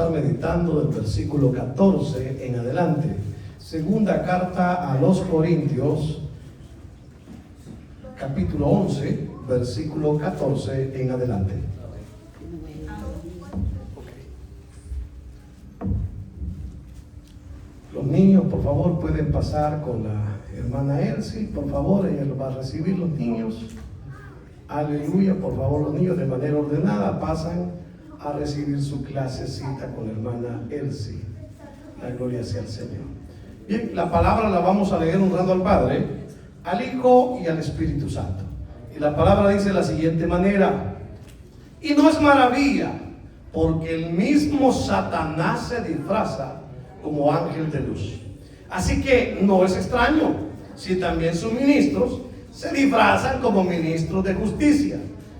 estar meditando del versículo 14 en adelante. Segunda carta a los Corintios, capítulo 11, versículo 14 en adelante. Los niños, por favor, pueden pasar con la hermana Elsie, por favor, ella los va a recibir, los niños. Aleluya, por favor, los niños de manera ordenada pasan a recibir su clasecita con la hermana Elsie. La gloria sea al Señor. Bien, la palabra la vamos a leer honrando al Padre, al Hijo y al Espíritu Santo. Y la palabra dice de la siguiente manera: y no es maravilla, porque el mismo Satanás se disfraza como ángel de luz. Así que no es extraño si también sus ministros se disfrazan como ministros de justicia,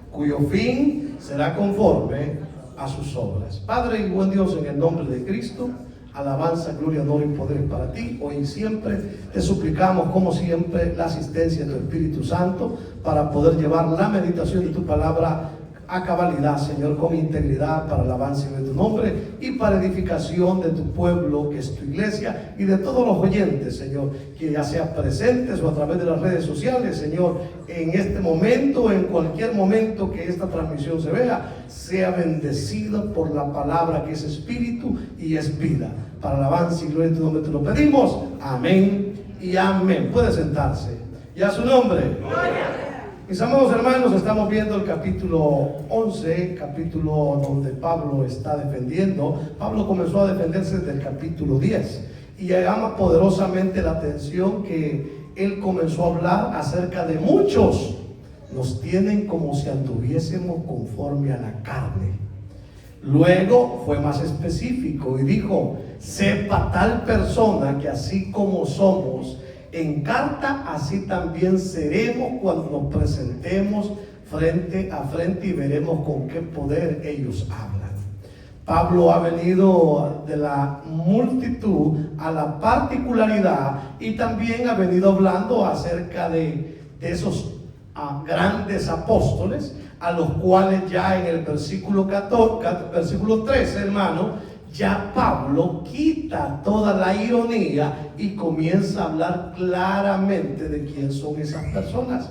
cuyo fin será conforme a sus obras. Padre y buen Dios, en el nombre de Cristo, alabanza, gloria, honor y poder para ti. Hoy y siempre te suplicamos, como siempre, la asistencia de tu Espíritu Santo para poder llevar la meditación de tu palabra a cabalidad, Señor, con integridad, para el avance de tu nombre y para edificación de tu pueblo, que es tu iglesia, y de todos los oyentes, Señor, que ya sean presentes o a través de las redes sociales, Señor, en este momento, en cualquier momento que esta transmisión se vea, sea bendecido por la palabra que es espíritu y es vida. Para el avance y gloria de tu nombre te lo pedimos. Amén y amén. Puede sentarse. Y a su nombre. Gloria. Mis amados hermanos, estamos viendo el capítulo 11, capítulo donde Pablo está defendiendo. Pablo comenzó a defenderse desde el capítulo 10 y llama poderosamente la atención que él comenzó a hablar acerca de muchos nos tienen como si anduviésemos conforme a la carne. Luego fue más específico y dijo: sepa tal persona que así como somos en carta, así también seremos cuando nos presentemos frente a frente, y veremos con qué poder ellos hablan. Pablo ha venido de la multitud a la particularidad, y también ha venido hablando acerca de esos grandes apóstoles, a los cuales ya en el versículo 13, hermano, ya Pablo quita toda la ironía y comienza a hablar claramente de quién son esas personas.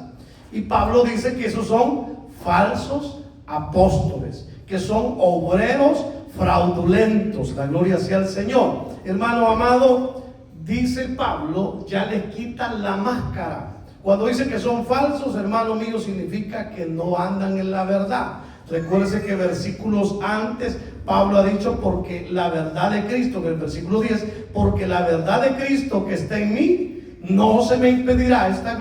Y Pablo dice que esos son falsos apóstoles, que son obreros fraudulentos. La gloria sea al Señor. Hermano amado, dice Pablo, ya les quitan la máscara. Cuando dice que son falsos, hermano mío, significa que no andan en la verdad. Recuérdese que versículos antes Pablo ha dicho: porque la verdad de Cristo, que el versículo 10, porque la verdad de Cristo que está en mí, no se me impedirá esta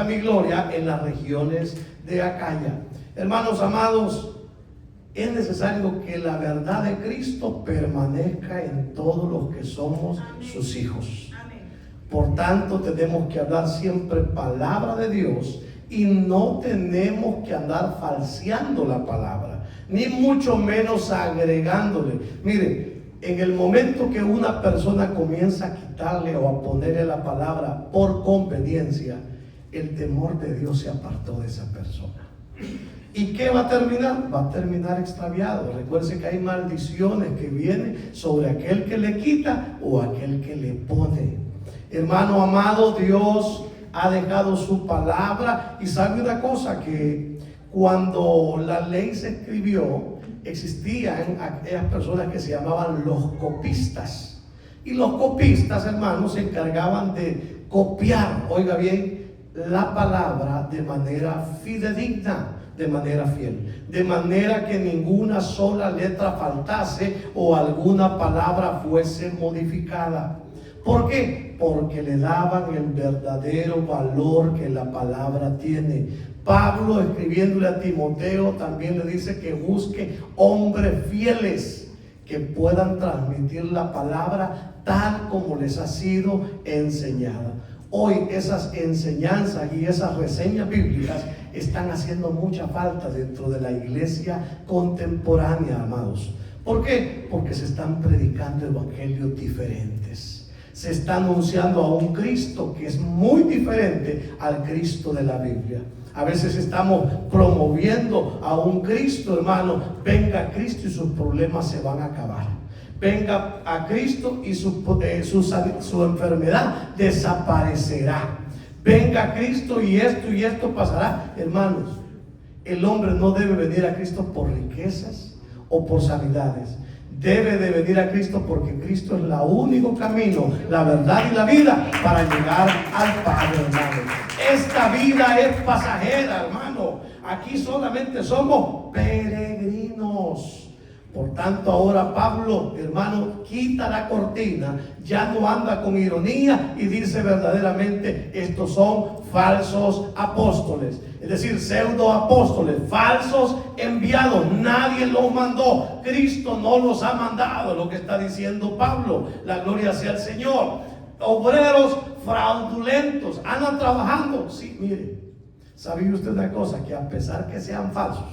mi gloria en las regiones de Acaya. Hermanos amados, es necesario que la verdad de Cristo permanezca en todos los que somos sus hijos. Por tanto, tenemos que hablar siempre palabra de Dios, y no tenemos que andar falseando la palabra, ni mucho menos agregándole. Mire, en el momento que una persona comienza a quitarle o a ponerle la palabra por conveniencia, el temor de Dios se apartó de esa persona. ¿Y qué va a terminar? Va a terminar extraviado. Recuerde que hay maldiciones que vienen sobre aquel que le quita o aquel que le pone. Hermano amado, Dios ha dejado su palabra, y sabe una cosa, que cuando la ley se escribió, existían aquellas personas que se llamaban los copistas, y los copistas, hermanos, se encargaban de copiar, oiga bien, la palabra de manera fidedigna, de manera fiel, de manera que ninguna sola letra faltase o alguna palabra fuese modificada. ¿Por qué? Porque le daban el verdadero valor que la palabra tiene. Pablo, escribiéndole a Timoteo, también le dice que busque hombres fieles que puedan transmitir la palabra tal como les ha sido enseñada. Hoy esas enseñanzas y esas reseñas bíblicas están haciendo mucha falta dentro de la iglesia contemporánea, amados. ¿Por qué? Porque se están predicando evangelios diferentes. Se está anunciando a un Cristo que es muy diferente al Cristo de la Biblia. A veces estamos promoviendo a un Cristo, hermano. Venga a Cristo y sus problemas se van a acabar. Venga a Cristo y su enfermedad desaparecerá. Venga a Cristo y esto pasará. Hermanos, el hombre no debe venir a Cristo por riquezas o por sanidades. Debe de venir a Cristo porque Cristo es el único camino, la verdad y la vida para llegar al Padre, hermano. Esta vida es pasajera, hermano. Aquí solamente somos peregrinos. Por tanto, ahora Pablo, hermano, quita la cortina, ya no anda con ironía y dice verdaderamente: estos son falsos apóstoles, es decir, pseudo apóstoles, falsos enviados. Nadie los mandó, Cristo no los ha mandado, lo que está diciendo Pablo. La gloria sea al Señor. Obreros fraudulentos, andan trabajando. Sí, mire, ¿sabía usted una cosa? Que a pesar que sean falsos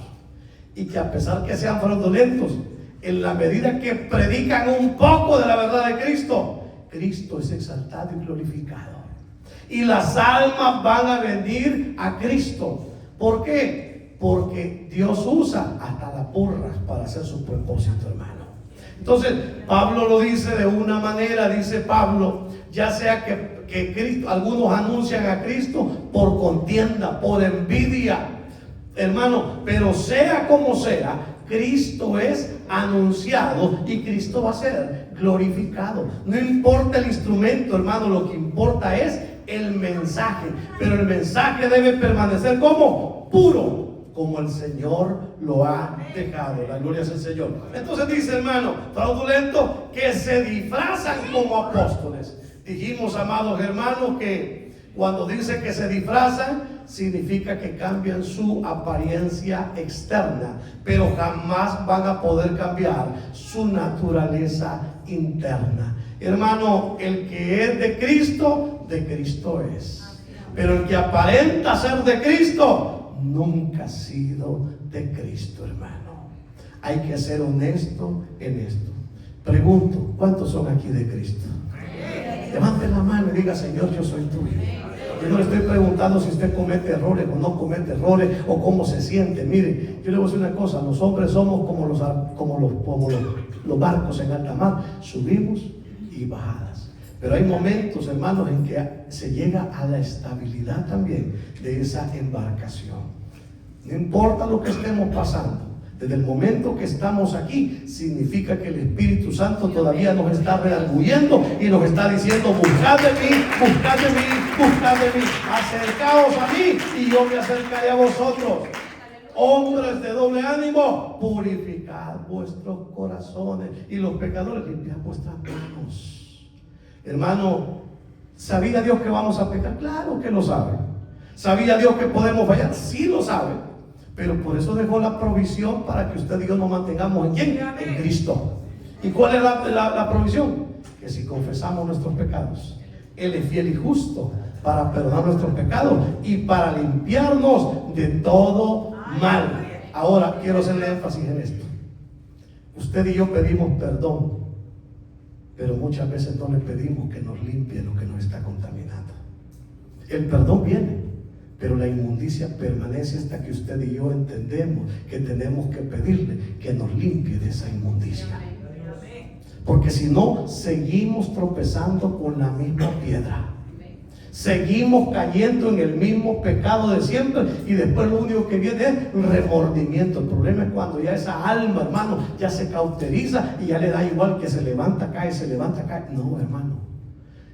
y que a pesar que sean fraudulentos, en la medida que predican un poco de la verdad de Cristo, Cristo es exaltado y glorificado. Y las almas van a venir a Cristo. ¿Por qué? Porque Dios usa hasta las burras para hacer su propósito, hermano. Entonces, Pablo lo dice de una manera, dice Pablo, ya sea que Cristo, algunos anuncian a Cristo por contienda, por envidia, hermano, pero sea como sea, Cristo es anunciado y Cristo va a ser glorificado. No importa el instrumento, hermano, lo que importa es el mensaje. Pero el mensaje debe permanecer como puro, como el Señor lo ha dejado. La gloria es el Señor. Entonces dice, hermano, fraudulentos que se disfrazan como apóstoles. Dijimos, amados hermanos, que cuando dice que se disfrazan, significa que cambian su apariencia externa, pero jamás van a poder cambiar su naturaleza interna. Hermano, el que es de Cristo es. Pero el que aparenta ser de Cristo, nunca ha sido de Cristo, hermano. Hay que ser honesto en esto. Pregunto, ¿cuántos son aquí de Cristo? Levanten la mano y diga: Señor, yo soy tuyo. Yo no le estoy preguntando si usted comete errores o no comete errores o cómo se siente. Mire, yo le voy a decir una cosa: los hombres somos como los barcos en alta mar, subimos y bajadas. Pero hay momentos, hermanos, en que se llega a la estabilidad también de esa embarcación. No importa lo que estemos pasando, desde el momento que estamos aquí, significa que el Espíritu Santo todavía nos está redarguyendo y nos está diciendo: buscad de mí, buscad de mí, buscad de mí, acercaos a mí y yo me acercaré a vosotros. Hombres de doble ánimo, purificad vuestros corazones, y los pecadores, limpiad vuestras manos. Hermano, ¿sabía Dios que vamos a pecar? Claro que lo sabe. ¿Sabía Dios que podemos fallar? Sí lo sabe. Pero por eso dejó la provisión para que usted y yo nos mantengamos ¿en quién? En Cristo. ¿Y cuál es la provisión? Que si confesamos nuestros pecados, Él es fiel y justo para perdonar nuestros pecados y para limpiarnos de todo mal. Ahora quiero hacerle énfasis en esto. Usted y yo pedimos perdón, pero muchas veces no le pedimos que nos limpie lo que nos está contaminando. El perdón viene, pero la inmundicia permanece hasta que usted y yo entendemos que tenemos que pedirle que nos limpie de esa inmundicia. Porque si no, seguimos tropezando con la misma piedra. Seguimos cayendo en el mismo pecado de siempre y después lo único que viene es remordimiento. El problema es cuando ya esa alma, hermano, ya se cauteriza y ya le da igual que se levanta, cae, se levanta, cae. No, hermano.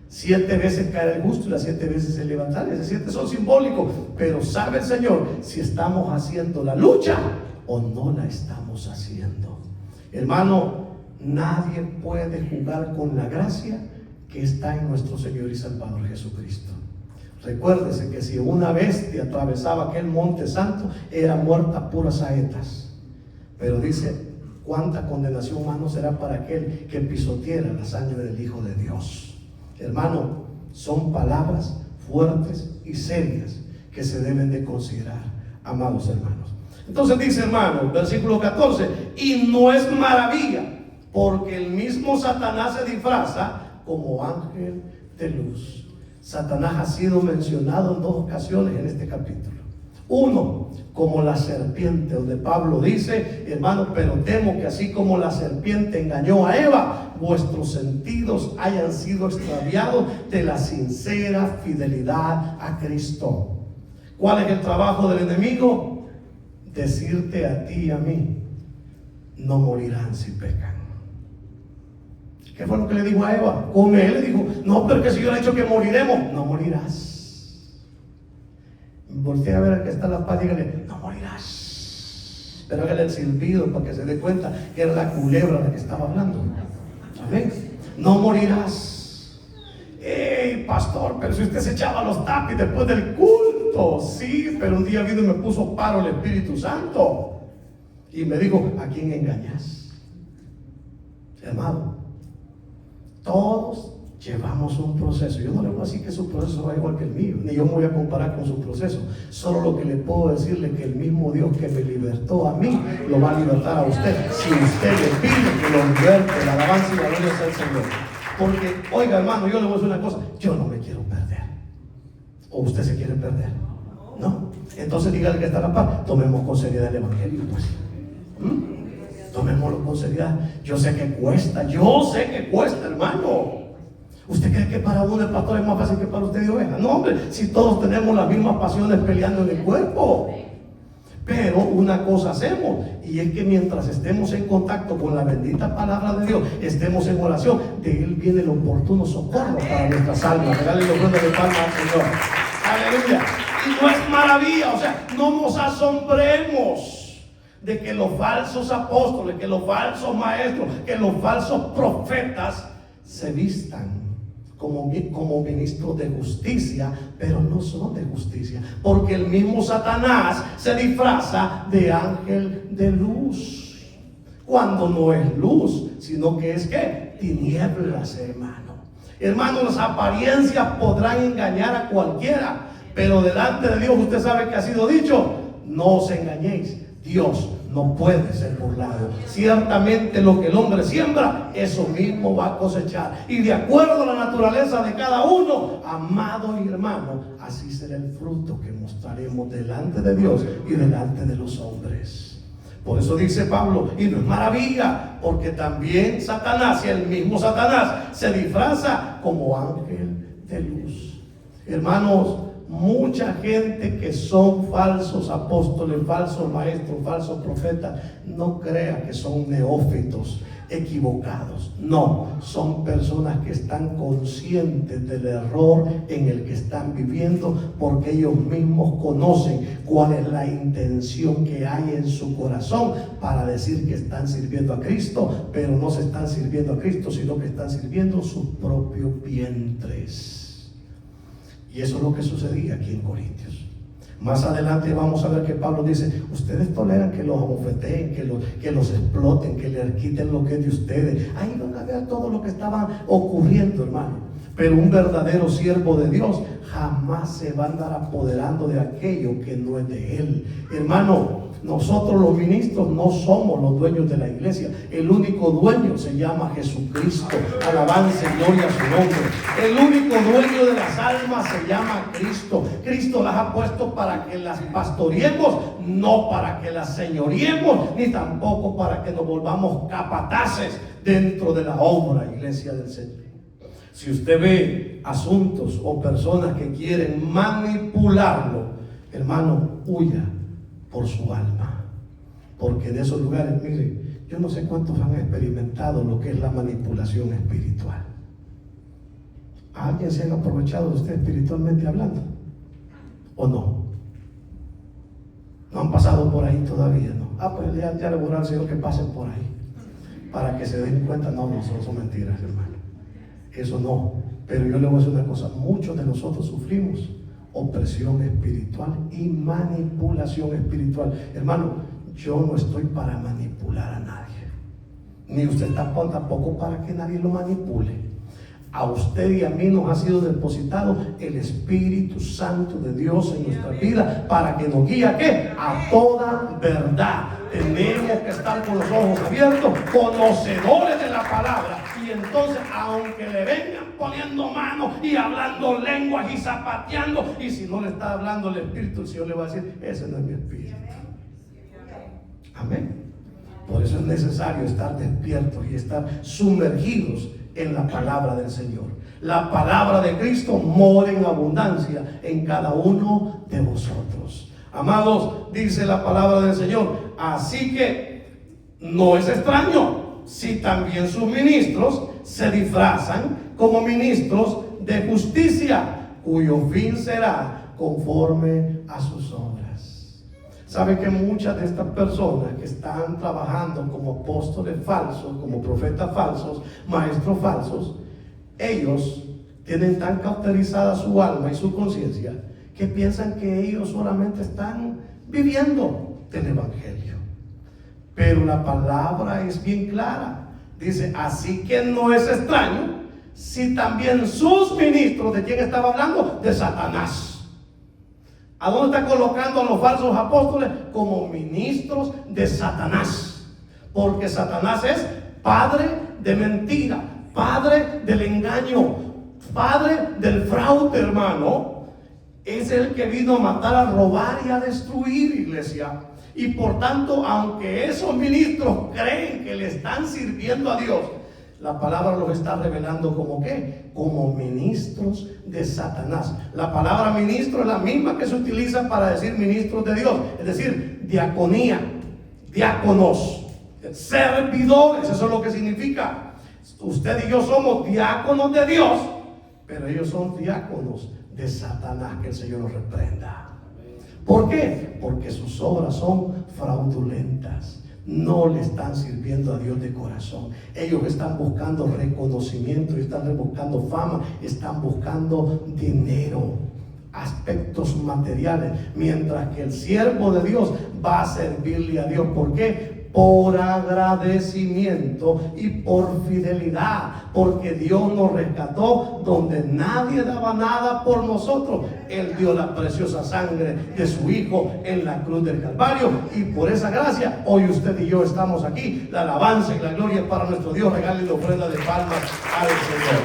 7 veces cae el justo y las 7 veces se levantará. Esas 7 son simbólicos, pero sabe el Señor si estamos haciendo la lucha o no la estamos haciendo. Hermano, nadie puede jugar con la gracia que está en nuestro Señor y Salvador Jesucristo. Recuérdese que si una bestia atravesaba aquel monte santo, era muerta puras saetas. Pero dice: cuánta condenación humana será para aquel que pisoteara la sangre del Hijo de Dios. Hermano, son palabras fuertes y serias que se deben de considerar, amados hermanos. Entonces dice, hermano, versículo 14: y no es maravilla, porque el mismo Satanás se disfraza como ángel de luz. Satanás ha sido mencionado en 2 ocasiones en este capítulo. Uno, como la serpiente, donde Pablo dice, hermanos, pero temo que así como la serpiente engañó a Eva, vuestros sentidos hayan sido extraviados de la sincera fidelidad a Cristo. ¿Cuál es el trabajo del enemigo? Decirte a ti y a mí, no morirán si pecan. ¿Qué fue lo que le dijo a Eva? Con él le dijo, no, pero que si yo le he dicho que moriremos, no morirás. Voltea a ver al que está a la paz y dígale, no morirás. Pero hágale el silbido para que se dé cuenta que era la culebra la que estaba hablando. ¿Amén? No morirás. ¡Ey, pastor! Pero si usted se echaba los tapis después del culto. Sí, pero un día vino y me puso paro el Espíritu Santo y me dijo, ¿a quién engañas? Hermano, todos llevamos un proceso. Yo no le voy a decir que su proceso va igual que el mío, ni yo me voy a comparar con su proceso. Solo lo que le puedo decirle que el mismo Dios que me libertó a mí, lo va a libertar a usted. Si usted le pide que lo liberte, la alabanza y la gloria sea el Señor. Porque, oiga hermano, yo le voy a decir una cosa, yo no me quiero perder. ¿O usted se quiere perder? ¿No? Entonces dígale que está a la paz, tomemos con seriedad el Evangelio, pues. Tomémoslo con seriedad. Yo sé que cuesta, hermano. ¿Usted cree que para uno el pastor es más fácil que para usted de oveja? No, hombre, si todos tenemos las mismas pasiones peleando en el cuerpo. Pero una cosa hacemos, y es que mientras estemos en contacto con la bendita palabra de Dios, estemos en oración, de Él viene el oportuno socorro para nuestras almas. Regale los buenos de palmas al Señor. Aleluya. Y no es maravilla, o sea, no nos asombremos de que los falsos apóstoles, que los falsos maestros, que los falsos profetas se vistan como ministros de justicia, pero no son de justicia, porque el mismo Satanás se disfraza de ángel de luz, cuando no es luz, sino que es ¿qué? Tinieblas, hermano, las apariencias podrán engañar a cualquiera, pero delante de Dios usted sabe que ha sido dicho, no os engañéis, Dios no puede ser burlado. Ciertamente lo que el hombre siembra, eso mismo va a cosechar. Y de acuerdo a la naturaleza de cada uno, amado y hermano, así será el fruto que mostraremos delante de Dios y delante de los hombres. Por eso dice Pablo, y no es maravilla, porque también Satanás, y el mismo Satanás, se disfraza como ángel de luz. Hermanos, mucha gente que son falsos apóstoles, falsos maestros, falsos profetas, no crea que son neófitos equivocados. No, son personas que están conscientes del error en el que están viviendo, porque ellos mismos conocen cuál es la intención que hay en su corazón para decir que están sirviendo a Cristo, pero no se están sirviendo a Cristo, sino que están sirviendo sus propios vientres. Y eso es lo que sucedía aquí en Corintios. Más adelante vamos a ver que Pablo dice, ustedes toleran que los abofeteen, que los exploten, que les quiten lo que es de ustedes. Ahí van a ver todo lo que estaba ocurriendo, hermano. Pero un verdadero siervo de Dios jamás se va a andar apoderando de aquello que no es de él. Hermano, nosotros los ministros no somos los dueños de la iglesia. El único dueño se llama Jesucristo. Alabanza y gloria a su nombre. El único dueño de las almas se llama Cristo. Cristo las ha puesto para que las pastoreemos, no para que las señoriemos, ni tampoco para que nos volvamos capataces dentro de la obra, iglesia del Señor. Si usted ve asuntos o personas que quieren manipularlo, hermano, huya por su alma, porque en esos lugares, mire, yo no sé cuántos han experimentado lo que es la manipulación espiritual. ¿A alguien se han aprovechado de usted espiritualmente hablando? ¿O no? No han pasado por ahí todavía, ¿no? Pues ya le voy a dar al Señor que pasen por ahí, para que se den cuenta. No, son mentiras, hermano. Eso no. Pero yo le voy a decir una cosa, muchos de nosotros sufrimos opresión espiritual y manipulación espiritual. Hermano, yo no estoy para manipular a nadie, ni usted tampoco para que nadie lo manipule. A usted y a mí nos ha sido depositado el Espíritu Santo de Dios en nuestra vida para que nos guíe ¿a qué? A toda verdad. Tenemos que estar con los ojos abiertos, conocedores de la palabra, Y entonces, aunque le vengan poniendo manos y hablando lenguas y zapateando, y si no le está hablando el Espíritu, el Señor le va a decir: ese no es mi Espíritu. Amén. Por eso es necesario estar despiertos y estar sumergidos en la palabra del Señor. La palabra de Cristo mora en abundancia en cada uno de vosotros. Amados, dice la palabra del Señor: así que no es extraño si también sus ministros se disfrazan como ministros de justicia, cuyo fin será conforme a sus obras. ¿Sabe que muchas de estas personas que están trabajando como apóstoles falsos, como profetas falsos, maestros falsos, ellos tienen tan cauterizada su alma y su conciencia que piensan que ellos solamente están viviendo del Evangelio? Pero la palabra es bien clara. Dice: así que no es extraño si también sus ministros, ¿de quién estaba hablando? De Satanás. ¿A dónde está colocando a los falsos apóstoles? Como ministros de Satanás. Porque Satanás es padre de mentira, padre del engaño, padre del fraude, hermano. Es el que vino a matar, a robar y a destruir, iglesia. Y por tanto, aunque esos ministros creen que le están sirviendo a Dios, la palabra los está revelando como ¿qué? Como ministros de Satanás. La palabra ministro es la misma que se utiliza para decir ministros de Dios, es decir, diaconía, diáconos, servidores. Eso es lo que significa. Usted y yo somos diáconos de Dios, pero ellos son diáconos de Satanás. Que el Señor los reprenda. ¿Por qué? Porque sus obras son fraudulentas. No le están sirviendo a Dios de corazón. Ellos están buscando reconocimiento, están buscando fama, están buscando dinero, aspectos materiales, mientras que el siervo de Dios va a servirle a Dios. ¿Por qué? Por agradecimiento y por fidelidad, porque Dios nos rescató donde nadie daba nada por nosotros. Él dio la preciosa sangre de su Hijo en la cruz del Calvario, y por esa gracia hoy usted y yo estamos aquí. La alabanza y la gloria es para nuestro Dios. Regale la ofrenda de palmas al Señor.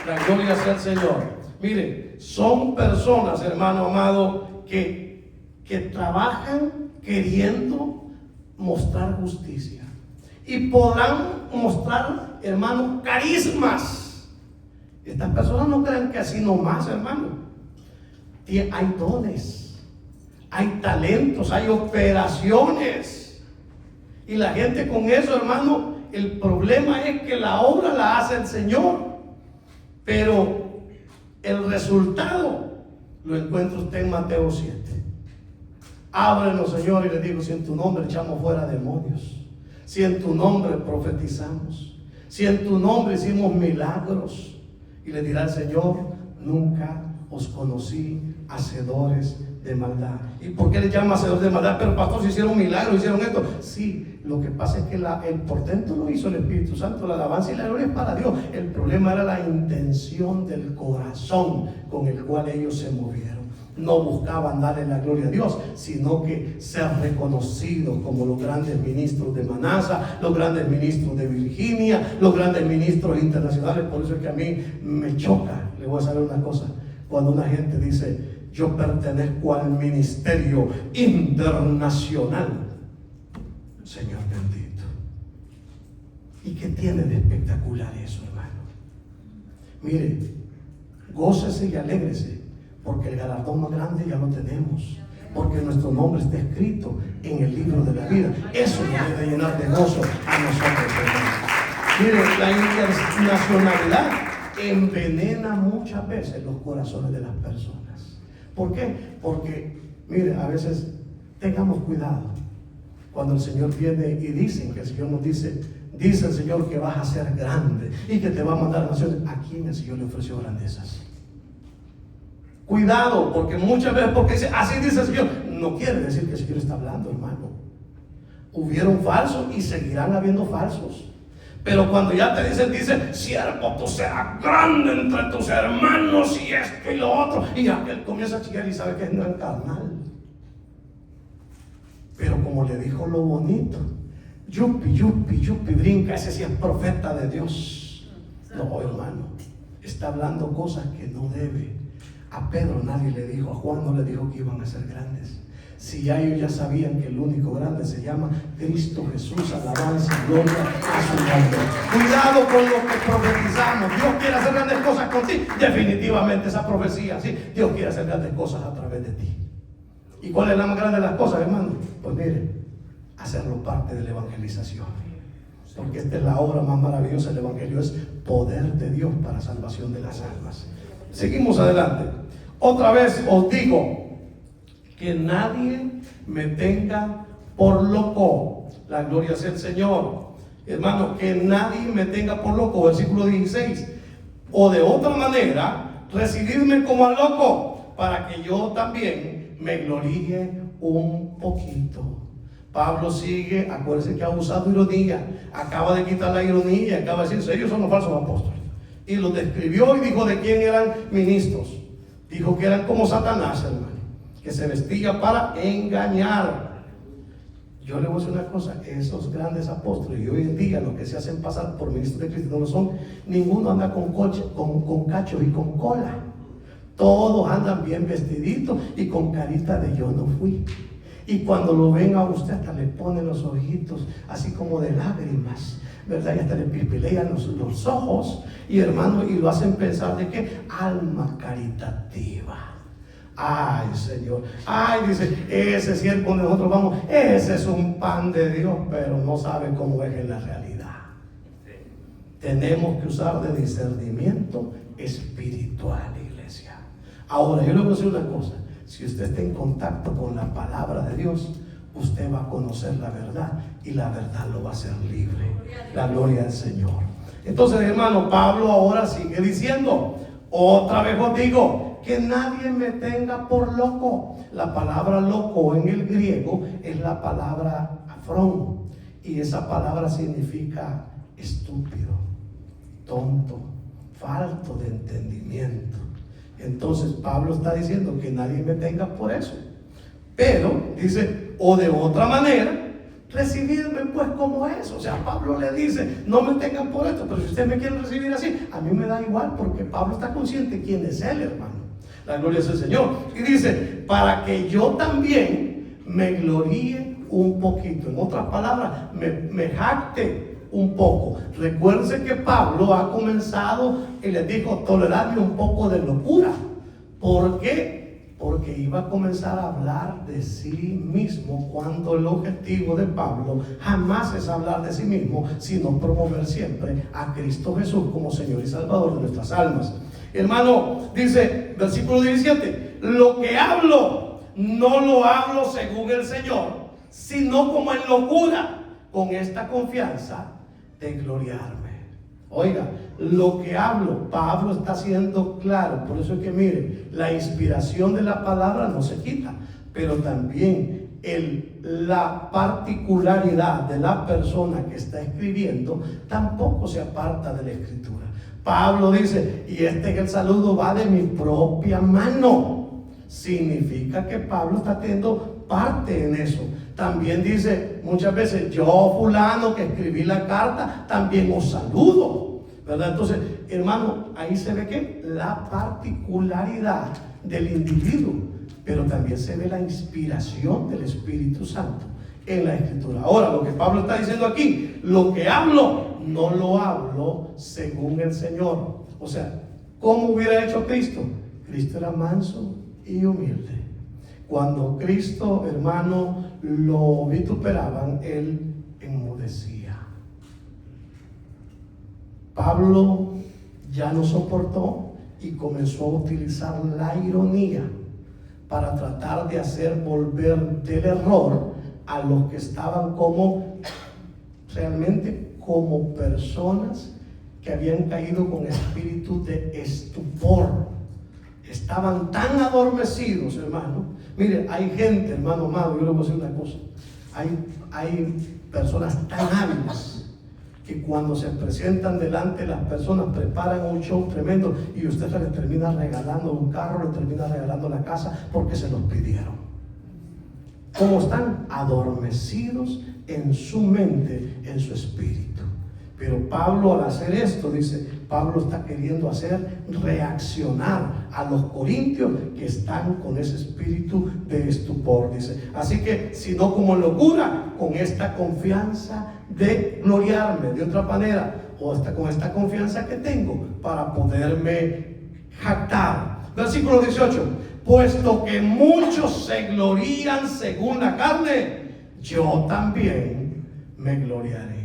La gloria sea al Señor. Mire, son personas, hermano amado, que trabajan queriendo mostrar justicia, y podrán mostrar, hermano, carismas. Estas personas no creen que así nomás, hermano. Hay dones, hay talentos, hay operaciones, y la gente con eso, hermano, el problema es que la obra la hace el Señor, pero el resultado lo encuentra usted en Mateo 7. Ábrenos, Señor, y le digo: si en tu nombre echamos fuera demonios, si en tu nombre profetizamos, si en tu nombre hicimos milagros. Y le dirá el Señor: nunca os conocí, hacedores de maldad. ¿Y por qué le llama hacedores de maldad? Pero pastor, si hicieron milagros, hicieron esto. Sí, lo que pasa es que el portento lo hizo el Espíritu Santo. La alabanza y la gloria es para Dios. El problema era la intención del corazón con el cual ellos se movieron. No buscaban darle la gloria a Dios, sino que ser reconocidos como los grandes ministros de Manasa, los grandes ministros de Virginia, los grandes ministros internacionales. Por eso es que a mí me choca. Le voy a saber una cosa: cuando una gente dice: yo pertenezco al ministerio internacional. Señor bendito. ¿Y qué tiene de espectacular eso, hermano? Mire, gócese y alégrese, porque el galardón más grande ya lo tenemos, porque nuestro nombre está escrito en el libro de la vida. Eso nos debe llenar de gozo a nosotros, hermanos. Mire, la internacionalidad envenena muchas veces los corazones de las personas. ¿Por qué? Porque, mire, a veces tengamos cuidado cuando el Señor viene y dicen que el Señor nos dice el Señor que vas a ser grande y que te va a mandar a naciones. ¿A quién el Señor le ofreció grandezas? Cuidado, porque muchas veces, porque dice, así dice el Señor, no quiere decir que el Señor está hablando, hermano. Hubieron falsos y seguirán habiendo falsos. Pero cuando ya te dicen, dice: siervo, tú serás grande entre tus hermanos, y esto y lo otro, y aquel comienza a chillar y sabe que no es carnal. Pero como le dijo lo bonito, yupi, brinca, ese sí es profeta de Dios. No, hermano, está hablando cosas que no debe. A Pedro nadie le dijo, a Juan no le dijo que iban a ser grandes. Si ya ellos ya sabían que el único grande se llama Cristo Jesús, alabanza y gloria a su nombre. Cuidado con lo que profetizamos. Dios quiere hacer grandes cosas contigo. Definitivamente esa profecía, sí, Dios quiere hacer grandes cosas a través de ti. ¿Y cuál es la más grande de las cosas, hermano? Pues mire, hacerlo parte de la evangelización. Porque esta es la obra más maravillosa del evangelio, es poder de Dios para salvación de las almas. Seguimos adelante. Otra vez os digo, que nadie me tenga por loco. La gloria sea el Señor. Hermano, que nadie me tenga por loco. Versículo 16. O de otra manera, recibirme como a loco, para que yo también me gloríe un poquito. Pablo sigue, acuérdense que ha usado ironía. Acaba de quitar la ironía y acaba de decir, ellos son los falsos apóstoles. Y los describió y dijo de quién eran ministros. Dijo que eran como Satanás, hermano, que se vestía para engañar. Yo le voy a decir una cosa, esos grandes apóstoles y hoy en día los que se hacen pasar por ministros de Cristo no lo son. Ninguno anda con cachos y con cola. Todos andan bien vestiditos y con carita de yo no fui. Y cuando lo ven a usted hasta le ponen los ojitos así como de lágrimas, ¿verdad? Y hasta le pispilean los ojos, y hermano, y lo hacen pensar de qué alma caritativa. Ay, Señor, ay, dice, ese siervo donde nosotros vamos, ese es un pan de Dios, pero no sabe cómo es en la realidad. Tenemos que usar de discernimiento espiritual, iglesia. Ahora, yo le voy a decir una cosa, si usted está en contacto con la palabra de Dios, usted va a conocer la verdad, y la verdad lo va a hacer libre. La gloria del Señor. Entonces, hermano, Pablo ahora sigue diciendo, otra vez os digo, que nadie me tenga por loco. La palabra loco en el griego es la palabra afrón, y esa palabra significa estúpido, tonto, falto de entendimiento. Entonces Pablo está diciendo que nadie me tenga por eso, pero dice, o de otra manera, recibirme pues como es. O sea, Pablo le dice, no me tengan por esto, pero si ustedes me quieren recibir así, a mí me da igual, porque Pablo está consciente de quién es él, hermano. La gloria es el Señor. Y dice, para que yo también me gloríe un poquito. En otras palabras, me jacte un poco. Recuerden que Pablo ha comenzado y les dijo, tolerarme un poco de locura. ¿Por qué? Porque iba a comenzar a hablar de sí mismo, cuando el objetivo de Pablo jamás es hablar de sí mismo, sino promover siempre a Cristo Jesús como Señor y Salvador de nuestras almas. Hermano, dice, versículo 17, lo que hablo, no lo hablo según el Señor, sino como en locura, con esta confianza de gloriarme. Oiga, lo que hablo, Pablo está siendo claro. Por eso es que mire, la inspiración de la palabra no se quita, pero también la particularidad de la persona que está escribiendo tampoco se aparta de la escritura. Pablo dice, y este es el saludo, va de mi propia mano. Significa que Pablo está teniendo parte en eso. También dice muchas veces, yo fulano que escribí la carta, también os saludo, ¿verdad? Entonces, hermano, ahí se ve que la particularidad del individuo, pero también se ve la inspiración del Espíritu Santo en la Escritura. Ahora, lo que Pablo está diciendo aquí, lo que hablo, no lo hablo según el Señor. O sea, ¿cómo hubiera hecho Cristo? Cristo era manso y humilde. Cuando Cristo, hermano, lo vituperaban, él enmudecía. Pablo ya no soportó y comenzó a utilizar la ironía para tratar de hacer volver del error a los que estaban realmente como personas que habían caído con espíritu de estupor. Estaban tan adormecidos, hermano. Mire, hay gente, hermano amado, yo le voy a decir una cosa. Hay personas tan hábiles que cuando se presentan delante de las personas preparan un show tremendo, y usted se le termina regalando un carro, le termina regalando la casa porque se los pidieron. ¿Cómo están? Adormecidos en su mente, en su espíritu. Pero Pablo, al hacer esto, dice, Pablo está queriendo hacer reaccionar a los corintios que están con ese espíritu de estupor, dice. Así que, si no como locura, con esta confianza de gloriarme, de otra manera, o hasta con esta confianza que tengo para poderme jactar. Versículo 18: puesto que muchos se glorían según la carne, yo también me gloriaré.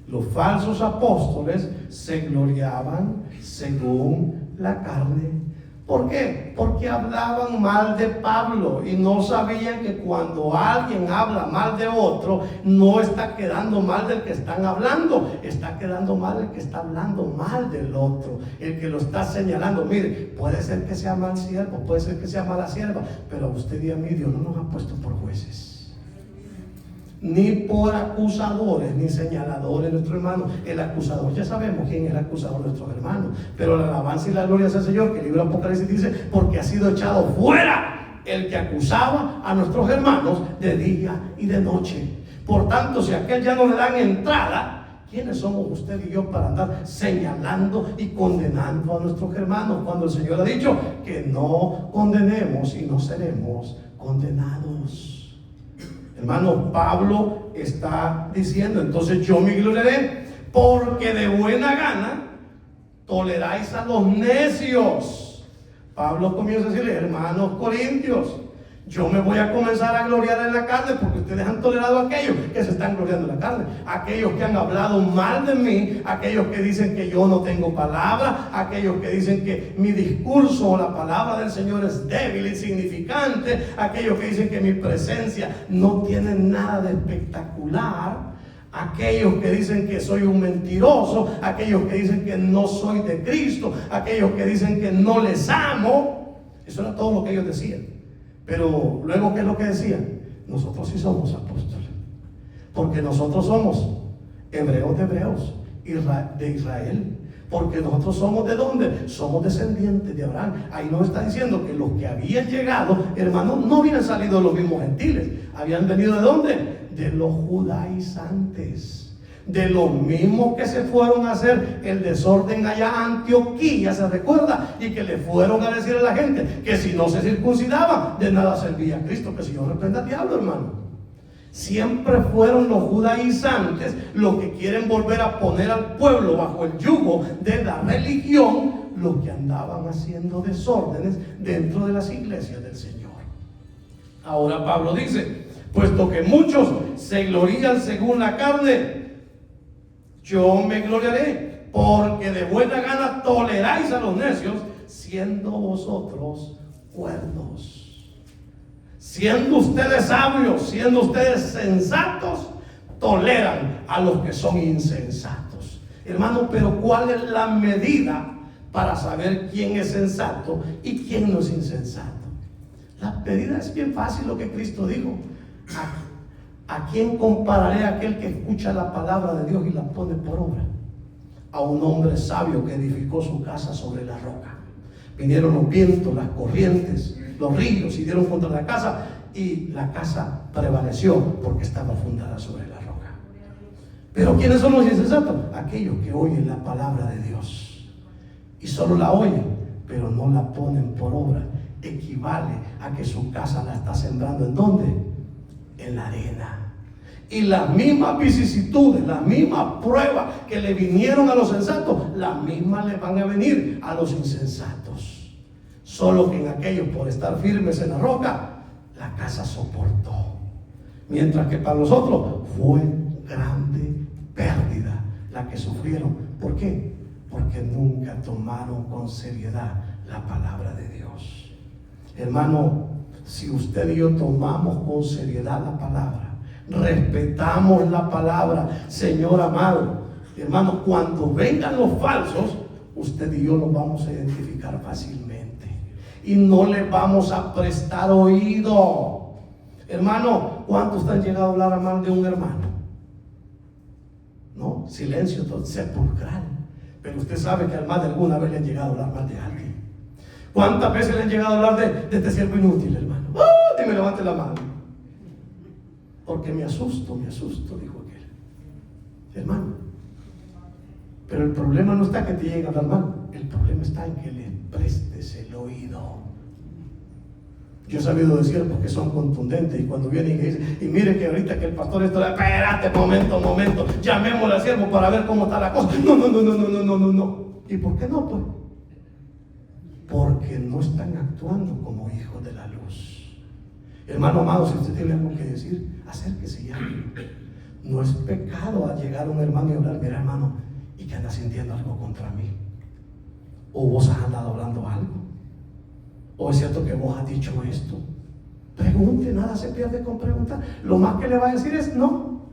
Los falsos apóstoles se gloriaban según la carne. ¿Por qué? Porque hablaban mal de Pablo y no sabían que cuando alguien habla mal de otro, no está quedando mal del que están hablando, está quedando mal el que está hablando mal del otro, el que lo está señalando. Mire, puede ser que sea mal siervo, puede ser que sea mala sierva, pero a usted y a mí Dios no nos ha puesto por jueces, ni por acusadores, ni señaladores de nuestro hermano. El acusador, ya sabemos quién es el acusador de nuestros hermanos, pero la alabanza y la gloria es al Señor, que el libro de Apocalipsis dice, porque ha sido echado fuera el que acusaba a nuestros hermanos de día y de noche. Por tanto, si a aquel ya no le dan entrada, ¿quiénes somos usted y yo para andar señalando y condenando a nuestros hermanos, cuando el Señor ha dicho que no condenemos y no seremos condenados? Hermano, Pablo está diciendo, entonces yo me gloriaré, porque de buena gana toleráis a los necios. Pablo comienza a decirle, hermanos corintios, yo me voy a comenzar a gloriar en la carne, porque ustedes han tolerado a aquellos que se están gloriando en la carne, aquellos que han hablado mal de mí, aquellos que dicen que yo no tengo palabra, aquellos que dicen que mi discurso o la palabra del Señor es débil, insignificante, aquellos que dicen que mi presencia no tiene nada de espectacular, aquellos que dicen que soy un mentiroso, aquellos que dicen que no soy de Cristo, aquellos que dicen que no les amo. Eso era todo lo que ellos decían. Pero luego, ¿qué es lo que decían? Nosotros sí somos apóstoles, porque nosotros somos hebreos de hebreos, de Israel, porque nosotros somos ¿de dónde? Somos descendientes de Abraham. Ahí nos está diciendo que los que habían llegado, hermanos, no habían salido de los mismos gentiles. ¿Habían venido de dónde? De los judaizantes, de los mismos que se fueron a hacer el desorden allá a Antioquía, ¿se recuerda? Y que le fueron a decir a la gente que si no se circuncidaban, de nada servía a Cristo. Que si yo reprenda al diablo, hermano. Siempre fueron los judaizantes los que quieren volver a poner al pueblo bajo el yugo de la religión, los que andaban haciendo desórdenes dentro de las iglesias del Señor. Ahora Pablo dice, puesto que muchos se glorían según la carne, yo me gloriaré, porque de buena gana toleráis a los necios, siendo vosotros cuerdos. Siendo ustedes sabios, siendo ustedes sensatos, toleran a los que son insensatos. Hermano, pero ¿cuál es la medida para saber quién es sensato y quién no es insensato? La medida es bien fácil, lo que Cristo dijo. ¿A quién compararé a aquel que escucha la palabra de Dios y la pone por obra? A un hombre sabio que edificó su casa sobre la roca. Vinieron los vientos, las corrientes, los ríos y dieron contra la casa, y la casa prevaleció porque estaba fundada sobre la roca. Pero ¿quiénes son los insensatos? Aquellos que oyen la palabra de Dios y solo la oyen, pero no la ponen por obra. Equivale a que su casa la está sembrando ¿en dónde? En la arena. Y las mismas vicisitudes, las mismas pruebas que le vinieron a los sensatos, las mismas le van a venir a los insensatos. Solo que en aquellos, por estar firmes en la roca, la casa soportó. Mientras que para los otros fue grande pérdida la que sufrieron. ¿Por qué? Porque nunca tomaron con seriedad la palabra de Dios. Hermano, si usted y yo tomamos con seriedad la palabra, respetamos la palabra, Señor amado, hermano, cuando vengan los falsos, usted y yo los vamos a identificar fácilmente y no le vamos a prestar oído. Hermano, ¿cuántos te han llegado a hablar mal de un hermano? No, silencio sepulcral. Pero usted sabe que al más de alguna vez le han llegado a hablar mal de alguien. ¿Cuántas veces le han llegado a hablar de este siervo inútil, hermano? Y me levante la mano. porque me asusto, dijo aquel. Hermano, pero el problema no está que te lleguen a dar mal, el problema está en que le prestes el oído. Yo he sabido decir porque son contundentes, y cuando vienen y dicen, y mire que ahorita que el pastor está, espérate, momento, llamémosle al siervo para ver cómo está la cosa. No. ¿Y por qué no? Pues porque no están actuando como hijos de la luz. Hermano amado, si usted tiene algo que decir, acérquese ya. No es pecado al llegar a un hermano y hablar, mira hermano, y que anda sintiendo algo contra mí, o vos has andado hablando algo, o es cierto que vos has dicho esto. Pregunte, nada se pierde con preguntar. Lo más que le va a decir es no,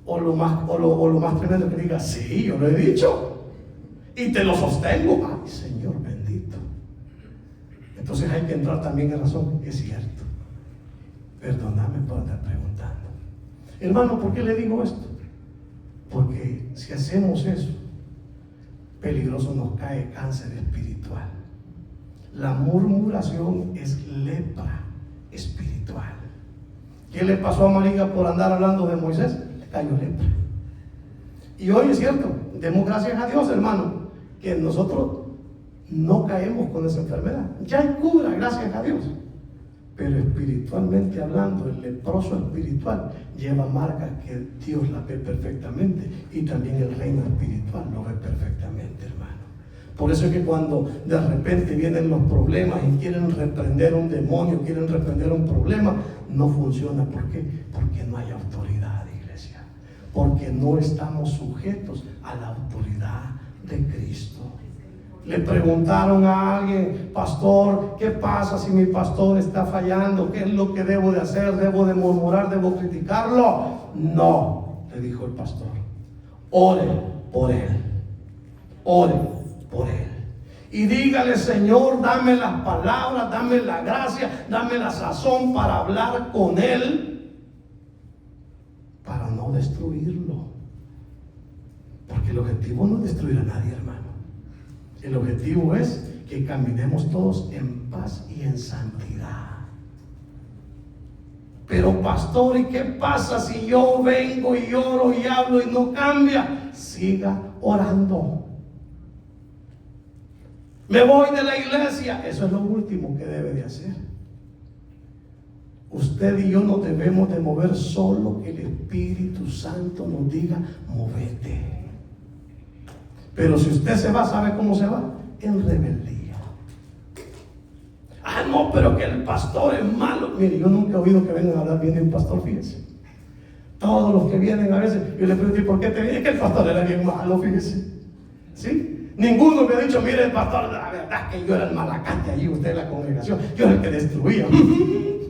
o lo más tremendo que diga, sí, yo lo he dicho y te lo sostengo. Ay, Señor bendito. Entonces hay que entrar también en razón. Es cierto, perdóname por andar preguntando. Hermano, ¿por qué le digo esto? Porque si hacemos eso, peligroso nos cae cáncer espiritual. La murmuración es lepra espiritual. ¿Qué le pasó a María por andar hablando de Moisés? Le cayó lepra. Y hoy es cierto, demos gracias a Dios, hermano, que nosotros no caemos con esa enfermedad. Ya hay cura, gracias a Dios. Pero espiritualmente hablando, el leproso espiritual lleva marcas que Dios la ve perfectamente, y también el reino espiritual lo ve perfectamente, hermano. Por eso es que cuando de repente vienen los problemas y quieren reprender un demonio, quieren reprender un problema, no funciona. ¿Por qué? Porque no hay autoridad, iglesia. Porque no estamos sujetos a la autoridad de Cristo. Le preguntaron a alguien, pastor, ¿qué pasa si mi pastor está fallando? ¿Qué es lo que debo de hacer? ¿Debo de murmurar? ¿Debo criticarlo? No, le dijo el pastor. Ore por él. Ore por él. Y dígale, Señor, dame las palabras, dame la gracia, dame la sazón para hablar con él, para no destruirlo. Porque el objetivo no es destruir a nadie, hermano. El objetivo es que caminemos todos en paz y en santidad. Pero pastor, ¿y qué pasa si yo vengo y oro y hablo y no cambia? Siga orando. Me voy de la iglesia. Eso es lo último que debe de hacer. Usted y yo nos debemos de mover solo que el Espíritu Santo nos diga, movete. Pero si usted se va, ¿sabe cómo se va? En rebeldía. Ah, no, pero que el pastor es malo. Mire, yo nunca he oído que vengan a hablar bien de un pastor, fíjese. Todos los que vienen a veces, yo le pregunto, ¿por qué te viene? Que el pastor era bien malo, fíjese. ¿Sí? Ninguno me ha dicho, mire el pastor, la verdad que yo era el malacate allí, usted en la congregación, yo era el que destruía.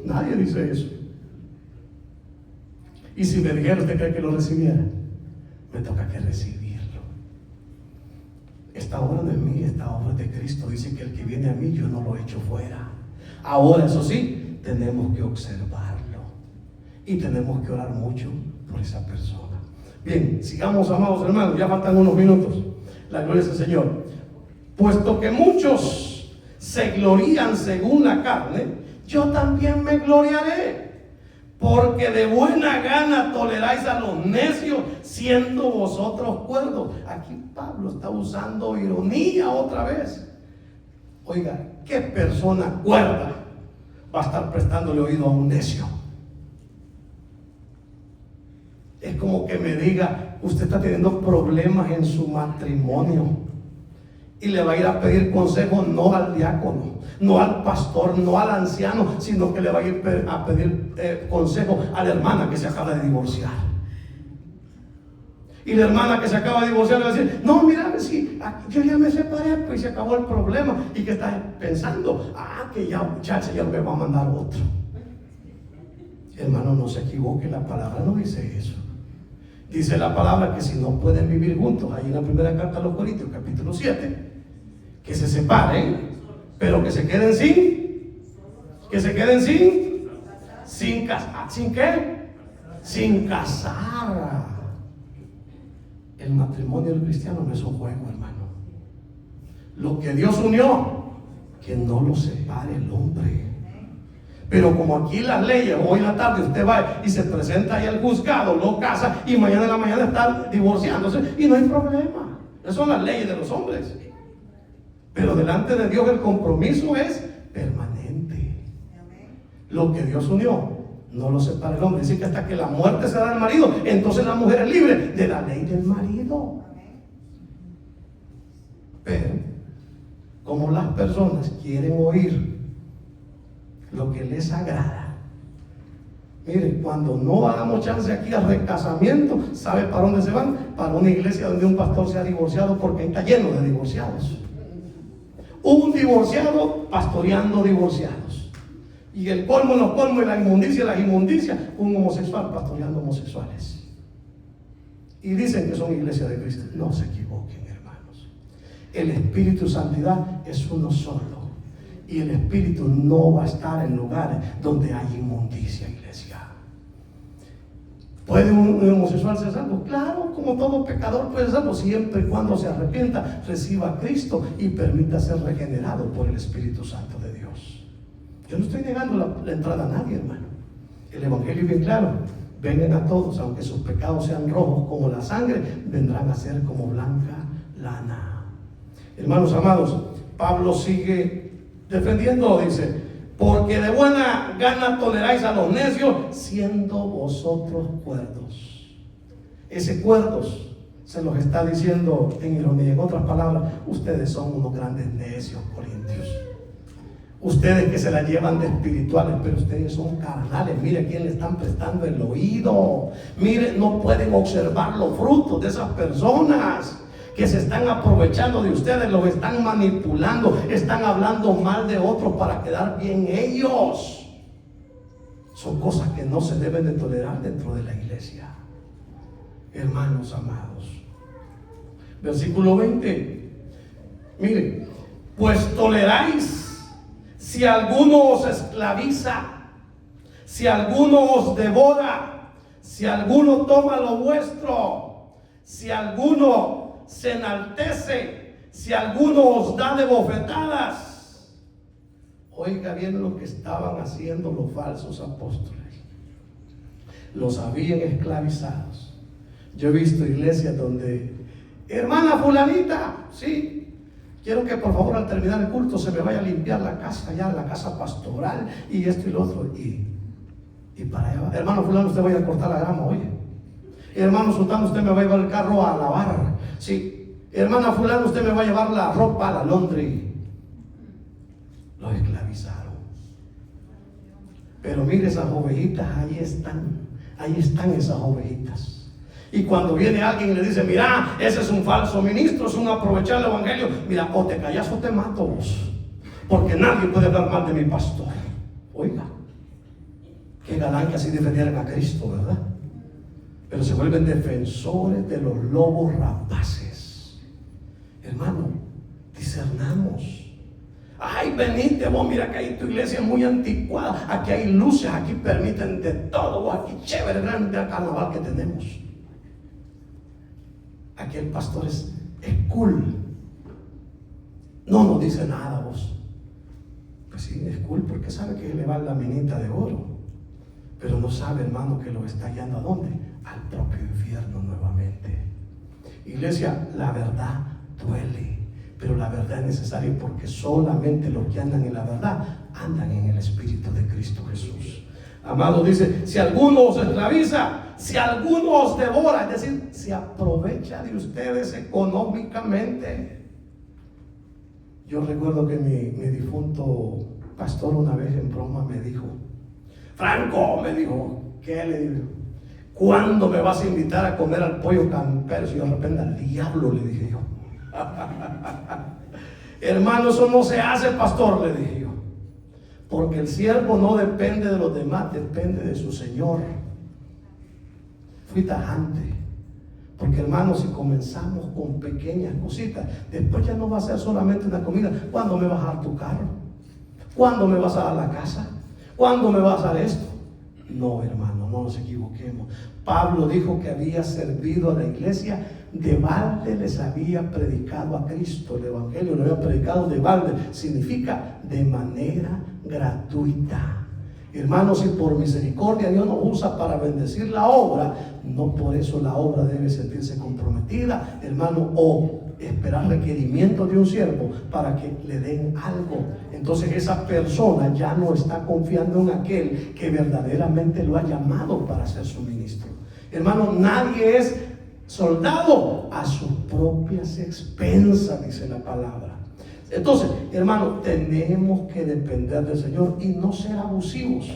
Nadie dice eso. Y si me dijera, ¿usted cree que lo recibiera? Me toca que recibirlo. Esta obra no es mía, esta obra es de Cristo. Dice que el que viene a mí, yo no lo echo fuera. Ahora, eso sí, tenemos que observarlo y tenemos que orar mucho por esa persona. Bien, sigamos, amados hermanos, ya faltan unos minutos. La gloria es el Señor. Puesto que muchos se glorían según la carne, yo también me gloriaré. Porque de buena gana toleráis a los necios, siendo vosotros cuerdos. Aquí Pablo está usando ironía otra vez. Oiga, ¿qué persona cuerda va a estar prestándole oído a un necio? Es como que me diga, usted está teniendo problemas en su matrimonio y le va a ir a pedir consejo no al diácono, no al pastor, no al anciano, sino que le va a ir a pedir consejo a la hermana que se acaba de divorciar. Y la hermana que se acaba de divorciar le va a decir, no, mira, si yo ya me separé, pues se acabó el problema. ¿Y qué estás pensando? Que ya el Señor me va a mandar otro. Hermano, no se equivoque, la palabra no dice eso. Dice la palabra que si no pueden vivir juntos, ahí en la primera carta a los Corintios, capítulo 7, que se separen, pero que se queden sin casar. ¿Sin qué? Sin casar. El matrimonio del cristiano no es un juego, hermano. Lo que Dios unió, que no lo separe el hombre. Pero como aquí las leyes, hoy en la tarde usted va y se presenta ahí al juzgado, lo casa y mañana en la mañana está divorciándose y no hay problema. Esas son las leyes de los hombres. Pero delante de Dios el compromiso es permanente. Lo que Dios unió, no lo separa el hombre. Dice que hasta que la muerte se da del marido, entonces la mujer es libre de la ley del marido. Pero como las personas quieren oír lo que les agrada, mire, cuando no damos chance aquí al recasamiento, ¿sabe para dónde se van? Para una iglesia donde un pastor se ha divorciado, porque está lleno de divorciados. Un divorciado pastoreando divorciados. Y el colmo, los colmos y la inmundicia, las inmundicias, un homosexual pastoreando homosexuales. Y dicen que son iglesias de Cristo. No se equivoquen, hermanos. El Espíritu Santidad es uno solo. Y el Espíritu no va a estar en lugares donde hay inmundicia, iglesia. ¿Puede un homosexual ser salvo? Claro, como todo pecador puede ser salvo, siempre y cuando se arrepienta, reciba a Cristo y permita ser regenerado por el Espíritu Santo de Dios. Yo no estoy negando la entrada a nadie, hermano. El Evangelio es bien claro. Vengan a todos, aunque sus pecados sean rojos como la sangre, vendrán a ser como blanca lana. Hermanos amados, Pablo sigue defendiendo, dice: porque de buena gana toleráis a los necios, siendo vosotros cuerdos. Ese cuerdos se los está diciendo en ironía. En otras palabras, ustedes son unos grandes necios, corintios. Ustedes que se la llevan de espirituales, pero ustedes son carnales. Mire quién le están prestando el oído. Mire, no pueden observar los frutos de esas personas que se están aprovechando de ustedes, los están manipulando, están hablando mal de otros para quedar bien ellos. Son cosas que no se deben de tolerar dentro de la iglesia. Hermanos amados, versículo 20. Mire, pues toleráis si alguno os esclaviza, si alguno os devora, si alguno toma lo vuestro, si alguno se enaltece, si alguno os da de bofetadas. Oiga bien lo que estaban haciendo los falsos apóstoles. Los habían esclavizados. Yo he visto iglesias donde, hermana fulanita, sí, quiero que por favor al terminar el culto se me vaya a limpiar la casa, ya la casa pastoral y esto y lo otro, y para allá va. Hermano fulano, usted vaya a cortar la grama, oye. Hermano sultano, usted me va a llevar el carro a lavar. Sí. Hermana fulano, usted me va a llevar la ropa a la laundry. Los esclavizaron. Pero mire, esas ovejitas, ahí están esas ovejitas. Y cuando viene alguien y le dice: mira, ese es un falso ministro, es un aprovechar el evangelio, mira, o te callas o te mato vos, porque nadie puede hablar mal de mi pastor. Oiga, qué galán que así defendieran a Cristo, ¿verdad? Pero se vuelven defensores de los lobos rapaces. Hermano, discernamos. Ay, venite vos, mira que ahí tu iglesia es muy anticuada, aquí hay luces, aquí permiten de todo, vos, aquí chévere, grande el carnaval que tenemos. Aquí el pastor es cool. No nos dice nada vos. Pues sí, es cool porque sabe que le va la minita de oro. Pero no sabe, hermano, que lo está guiando ¿a dónde? Al propio infierno nuevamente. Iglesia, la verdad duele, pero la verdad es necesaria porque solamente los que andan en la verdad andan en el Espíritu de Cristo Jesús. Amado, dice: si alguno os esclaviza, si alguno os devora, es decir, se aprovecha de ustedes económicamente. Yo recuerdo que mi difunto pastor una vez en broma me dijo: Franco, me dijo, ¿qué le digo? ¿Cuándo me vas a invitar a comer al pollo campero? Si yo de repente al diablo, le dije yo. Hermano, eso no se hace, pastor, le dije yo. Porque el siervo no depende de los demás, depende de su Señor. Fui tajante. Porque, hermano, si comenzamos con pequeñas cositas, después ya no va a ser solamente una comida. ¿Cuándo me vas a dar tu carro? ¿Cuándo me vas a dar la casa? ¿Cuándo me vas a dar esto? No, hermano, no nos equivoquemos. Pablo dijo que había servido a la iglesia de balde, les había predicado a Cristo. El evangelio lo había predicado de balde, significa de manera gratuita. Hermanos, si por misericordia Dios nos usa para bendecir la obra, no por eso la obra debe sentirse comprometida, hermano, o esperar requerimientos de un siervo para que le den algo. Entonces esa persona ya no está confiando en aquel que verdaderamente lo ha llamado para ser su ministro. Hermano, nadie es soldado a sus propias expensas, dice la palabra. Entonces, hermano, tenemos que depender del Señor y no ser abusivos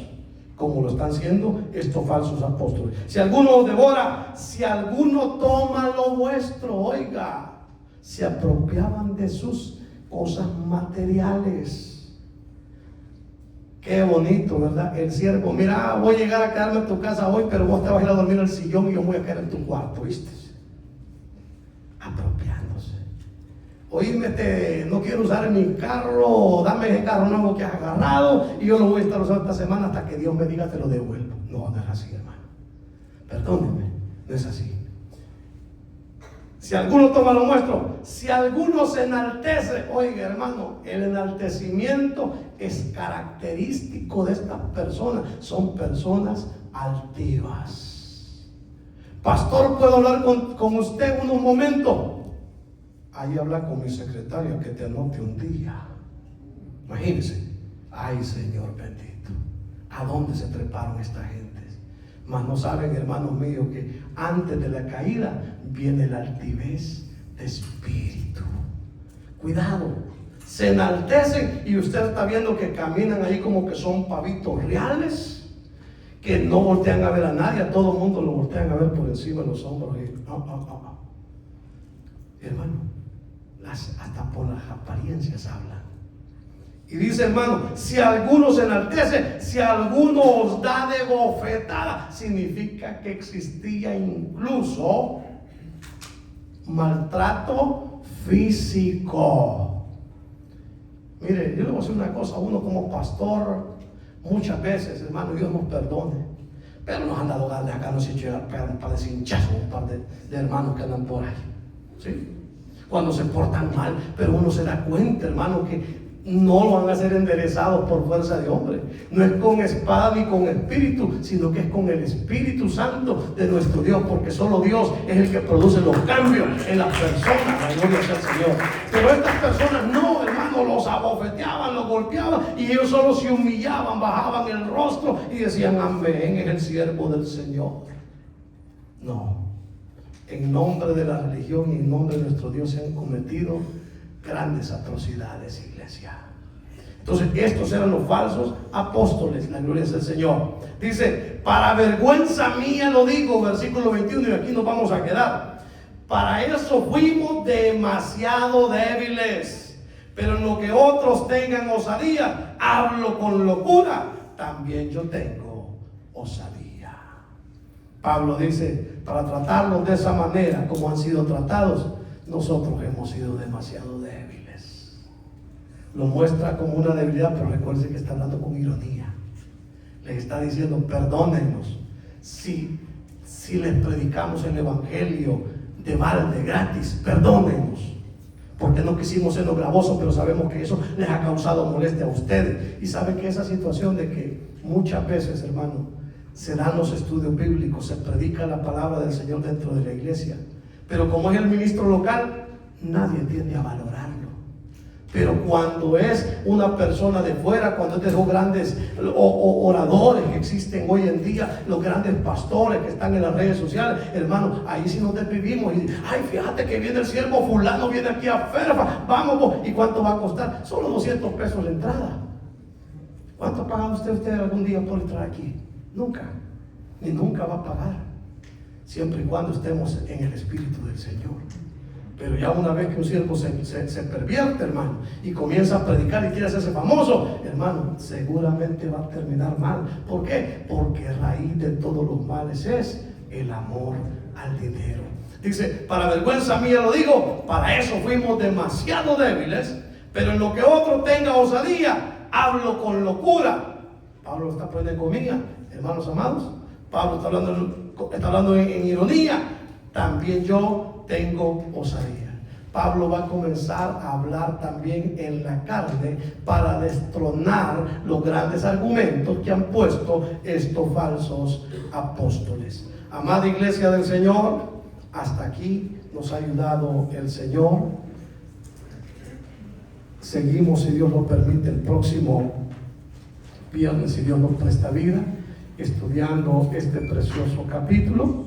como lo están siendo estos falsos apóstoles. Si alguno os devora, si alguno toma lo vuestro, oiga, se apropiaban de sus cosas materiales. Qué bonito, ¿verdad? El siervo, mira, voy a llegar a quedarme en tu casa hoy, pero vos te vas a ir a dormir en el sillón y yo voy a quedar en tu cuarto, ¿viste? Apropiándose. Oíme, no quiero usar mi carro, dame ese carro nuevo que has agarrado y yo lo voy a estar usando esta semana hasta que Dios me diga te lo devuelvo. No, no es así, hermano. Perdónenme, no es así. Si alguno toma lo nuestro, si alguno se enaltece, oiga, hermano, el enaltecimiento es característico de estas personas. Son personas altivas. Pastor, ¿puedo hablar con usted unos momentos? Ahí habla con mi secretaria que te anote un día. Imagínense. Ay, Señor bendito, ¿a dónde se treparon esta gente? Mas no saben, hermanos míos, que antes de la caída viene la altivez de espíritu. Cuidado, se enaltecen y usted está viendo que caminan ahí como que son pavitos reales, que no voltean a ver a nadie, a todo el mundo lo voltean a ver por encima de los hombros. Hermano, hasta por las apariencias hablan. Y dice, hermano, si alguno se enaltece, si alguno os da de bofetada, significa que existía incluso maltrato físico. Mire, yo le voy a decir una cosa, uno como pastor, muchas veces, hermano, Dios nos perdone, pero nos han dado ganas de acá, nos han hecho un par de cinchazos, un par de hermanos que andan por ahí, ¿sí? Cuando se portan mal, pero uno se da cuenta, hermano, que no lo van a ser enderezados por fuerza de hombre. No es con espada ni con espíritu, sino que es con el Espíritu Santo de nuestro Dios, porque solo Dios es el que produce los cambios en las personas. La gloria sea al Señor. Pero estas personas no, hermano, los abofeteaban, los golpeaban y ellos solo se humillaban, bajaban el rostro y decían, amén, es el siervo del Señor. No, en nombre de la religión y en nombre de nuestro Dios se han cometido grandes atrocidades, iglesia. Entonces estos eran los falsos apóstoles, la gloria es del Señor. Dice, para vergüenza mía lo digo, versículo 21, y aquí nos vamos a quedar. Para eso fuimos demasiado débiles, pero en lo que otros tengan osadía, hablo con locura, también yo tengo osadía. Pablo dice, para tratarlos de esa manera como han sido tratados, nosotros hemos sido demasiado débiles. Lo muestra como una debilidad, pero recuerde que está hablando con ironía. Les está diciendo, perdónennos si les predicamos el evangelio de balde, gratis, perdónennos, porque no quisimos sernos gravosos, pero sabemos que eso les ha causado molestia a ustedes. Y sabe que esa situación de que muchas veces, hermano, se dan los estudios bíblicos, se predica la palabra del Señor dentro de la iglesia, pero como es el ministro local, nadie tiende a valorarlo. Pero cuando es una persona de fuera, cuando es de los grandes oradores que existen hoy en día, los grandes pastores que están en las redes sociales, hermano, ahí sí nos despedimos y ay, fíjate que viene el siervo fulano, viene aquí a Ferfa, vamos vos. ¿Y cuánto va a costar? Solo 200 pesos la entrada. ¿Cuánto ha pagado usted algún día por entrar aquí? Nunca, ni nunca va a pagar, siempre y cuando estemos en el Espíritu del Señor. Pero ya una vez que un siervo se pervierte, hermano, y comienza a predicar y quiere hacerse famoso, hermano, seguramente va a terminar mal. ¿Por qué? Porque raíz de todos los males es el amor al dinero. Dice, para vergüenza mía lo digo, para eso fuimos demasiado débiles, pero en lo que otro tenga osadía, hablo con locura. Pablo está poniendo en comillas, hermanos amados. Pablo está hablando en ironía. También yo tengo osadía. Pablo va a comenzar a hablar también en la carne para destronar los grandes argumentos que han puesto estos falsos apóstoles. Amada iglesia del Señor, hasta aquí nos ha ayudado el Señor. Seguimos, si Dios nos permite, el próximo viernes, si Dios nos presta vida, estudiando este precioso capítulo.